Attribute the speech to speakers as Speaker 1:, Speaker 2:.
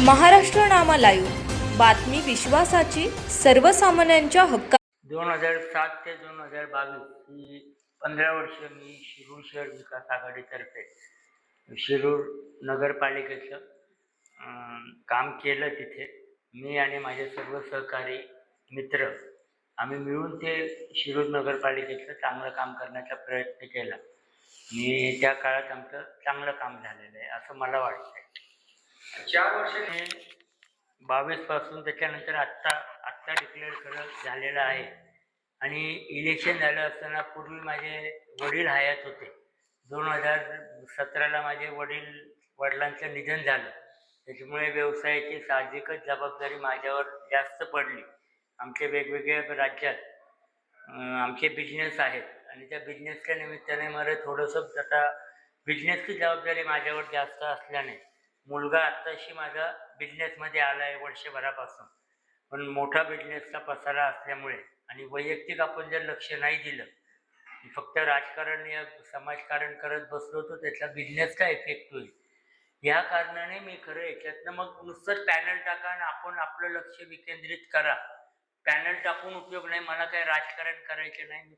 Speaker 1: महाराष्ट्र नामा live बातमी विश्वासाची सर्वसामान्यांच्या hakka
Speaker 2: 2007 ते 2022 ही 15 वर्ष मी शिरूर शहर विकास आघाडीतर्फे शिरूर नगरपालिकेचं काम केलं. तिथे मी आणि माझे सर्व सहकारी मित्र आम्ही मिळून ते शिरूर नगरपालिकेचं चांगलं काम करण्याचा प्रयत्न केला आणि त्या काळात आमचं चांगलं काम झालेलं आहे असं मला वाटतंय. 4 वर्ष 22 पासून त्याच्यानंतर आत्ता डिक्लेअर झालेलं आहे. आणि इलेक्शन झालं असताना पूर्वी माझे वडील हयात होते. 2017ला माझे वडिलांचं निधन झालं. त्याच्यामुळे व्यवसायाची साहजिकच जबाबदारी माझ्यावर जास्त पडली. आमचे वेगवेगळ्या राज्यात आमचे बिझनेस आहेत आणि त्या बिझनेसच्या निमित्ताने मला थोडंसं आता बिझनेसची जबाबदारी माझ्यावर जास्त असल्याने मुलगा आत्ताशी माझा बिझनेसमध्ये आला आहे वर्षभरापासून. पण मोठा बिझनेसचा पसारा असल्यामुळे आणि वैयक्तिक आपण जर लक्ष नाही दिलं, फक्त राजकारण या समाजकारण करत बसलो तर त्याचा बिझनेसचा इफेक्ट होईल. या कारणाने मी खरं याच्यातनं मग नुसतंच पॅनल टाका आणि आपण आपलं लक्ष विकेंद्रित करा. पॅनल टाकून उपयोग नाही. मला काही राजकारण करायचे नाही. मी